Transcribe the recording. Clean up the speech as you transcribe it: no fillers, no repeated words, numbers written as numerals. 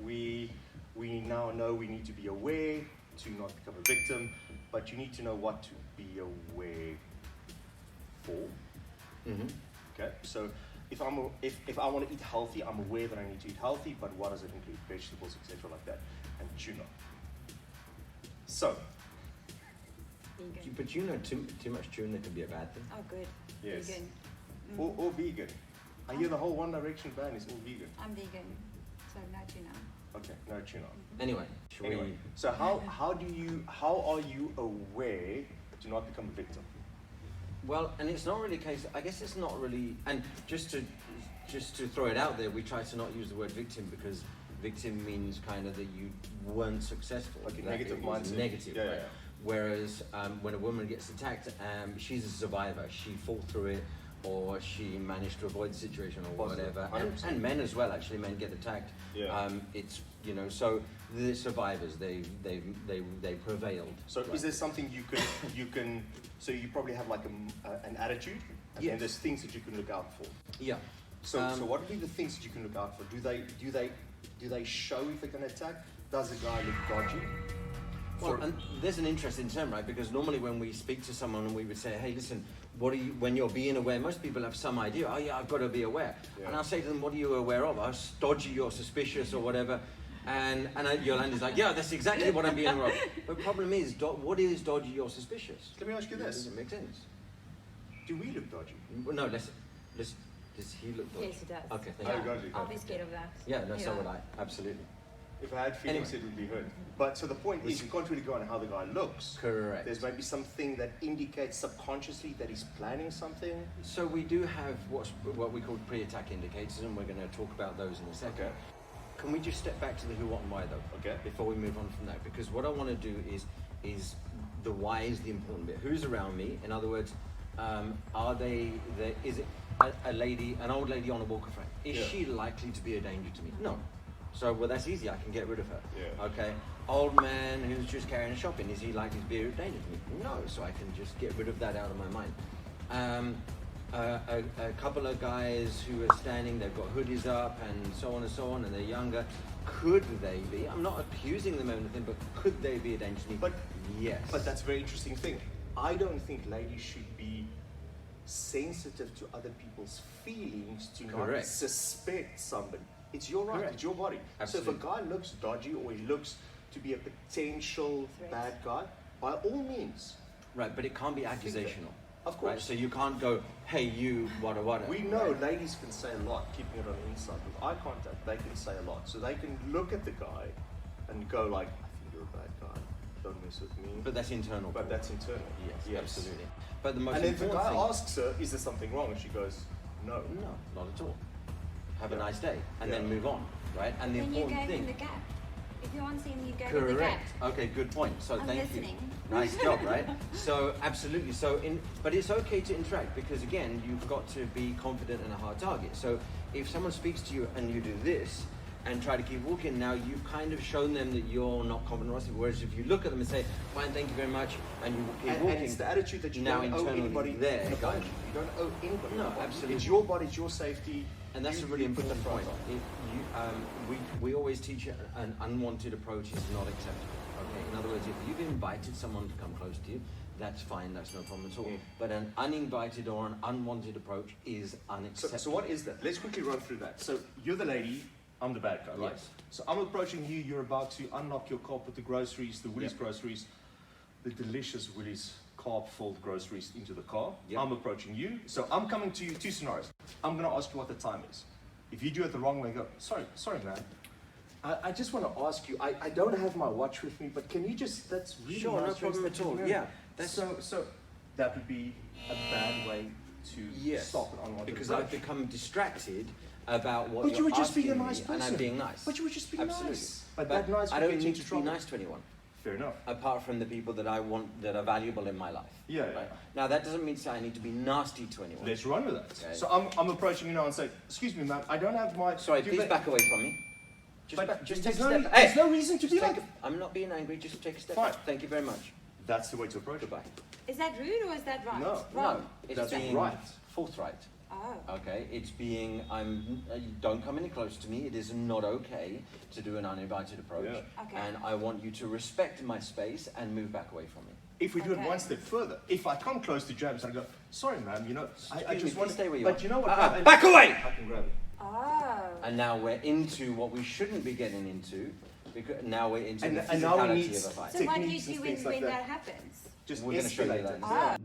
we now know we need to be aware to not become a victim, but you need to know what to be aware for. Mm-hmm. Okay, so if I want to eat healthy, I'm aware that I need to eat healthy, but what does it include? Vegetables, etc., like that, and tuna. So, Vegan. But too much tuna can be a bad thing. Oh, good. yes, Vegan. or vegan. I hear the whole One Direction band is all vegan. I'm vegan, so no tuna. Okay, no tuna. Anyway, should we? So how are you aware to not become a victim? Well, and it's not really a case. I guess it's not really. And just to throw it out there, we try to not use the word victim because victim means kind of that you weren't successful. Like a that negative it was mindset. Negative. Yeah, right? yeah. Whereas when a woman gets attacked, she's a survivor. She fought through it, or she managed to avoid the situation, or Positive. whatever. And men as well. Actually, men get attacked. Yeah. It's so the survivors they prevailed. So right? is there something you can? So you probably have like an attitude, and Yes. then there's things that you can look out for. Yeah. So what would be the things that you can look out for? Do they show if they're going to attack? Does the guy look dodgy? Well, and there's an interesting term, right? Because normally when we speak to someone and we would say, hey, listen, what are you, when you're being aware, most people have some idea, oh yeah, I've got to be aware. Yeah. And I'll say to them, what are you aware of? Oh, dodgy or suspicious or whatever. And Yolanda's like, yeah, that's exactly what I'm being aware of. But the problem is, what is dodgy or suspicious? Let me ask you this. Does it make sense? Do we look dodgy? Well, no, does he look dodgy? Yes, he does. Okay, thank Oh, you. dodgy. I'll be scared of that. Yeah, no, so would I, absolutely. If I had feelings, it would be hurt. But so the point is, you can't really go on how the guy looks. Correct. There's maybe something that indicates subconsciously that he's planning something. So we do have what we call pre-attack indicators, and we're going to talk about those in a second. Okay. Can we just step back to the who, what, and why, though? Okay. Before we move on from that, because what I want to do is the why is the important bit. Who's around me? In other words, is it an old lady on a walk of fame? Is she likely to be a danger to me? No. So, well, that's easy. I can get rid of her. Yeah. Okay. Old man who's just carrying a shopping. Is he likely to be a danger to me? No. So I can just get rid of that out of my mind. A couple of guys who are standing, they've got hoodies up and so on, and they're younger. Could they be? I'm not accusing them of anything, but could they be a danger to me? But yes. But that's a very interesting thing. I don't think ladies should be sensitive to other people's feelings to not suspect somebody. It's your right. Correct. It's your body. Absolutely. So if a guy looks dodgy or he looks to be a potential bad guy, by all means. Right, but it can't be accusational. Of course. Right? So you can't go, hey, you, wada. We know ladies can say a lot, keeping it on the inside. With eye contact, they can say a lot. So they can look at the guy and go like, I think you're a bad guy. Don't mess with me. But that's internal. But that's internal. Yes, absolutely. But the most and if the important guy thing, asks her, is there something wrong? And she goes, no. no, not at all. Have a nice day, and then move on, right? And the Then you important gave him thing. the gap. If you want him, you gave him the gap. Correct. Okay, good point. So I'm thank listening. you. Nice job, right? So absolutely. But it's okay to interact because again, you've got to be confident and a hard target. So if someone speaks to you and you do this and try to keep walking, now you've kind of shown them that you're not confident. Whereas if you look at them and say, "Fine, thank you very much," and you keep walking, and it's the attitude that you now don't owe internally anybody there, an apology. guys. You don't owe anybody. No, an apology. absolutely. It's your body, it's your safety. And that's a really important point. We always teach an unwanted approach is not acceptable. Okay. In other words, if you've invited someone to come close to you, that's fine. That's no problem at all. But an uninvited or an unwanted approach is unacceptable. So what is that? Let's quickly run through that. So you're the lady, I'm the bad guy, right? Yes. So I'm approaching you. You're about to unlock your car, put the groceries, the Woolies groceries, the delicious Woolies carb-filled groceries into the car. Yep. I'm approaching you. So I'm coming to you, two scenarios. I'm going to ask you what the time is. If you do it the wrong way, go, sorry man. I just want to ask you, I don't have my watch with me, but can you just, that's really Sure, no nice problem dress at all. that you're Yeah. wearing. So that would be a bad way to stop an unwanted because approach. I've become distracted about what But you you're were just being a asking nice me, person. and I'm being nice. But you were just being Absolutely. nice. But that nice I would don't get you need into to be trouble. nice to anyone. Fair enough. Apart from the people that I want that are valuable in my life. Yeah, right? Now that doesn't mean to say I need to be nasty to anyone. Let's run with that. Okay. So I'm approaching you now and say, excuse me, ma'am, I don't have my... Sorry, please back away from me. Just take a step. There's no reason to be Take like... I'm not being angry, just take a step Fine. back. Thank you very much. That's the way to approach it. Goodbye. Is that rude or is that right? No. Wrong. No, it's That's being right. forthright. Oh. Okay, it's being don't come any close to me. It is not okay to do an uninvited approach. Yeah. Okay. And I want you to respect my space and move back away from me. If we do it Okay. one step further, if I come close to James and I go, sorry, ma'am, you know, I Excuse me, just want please stay where you but are. you know what? Back away! I can grab it. Oh. And now we're into what we shouldn't be getting into, because now we're into the And now we physicality need of a fight. So what do you techniques and do things when like that that. happens? Just We're gonna show you escalate that it. in a Oh.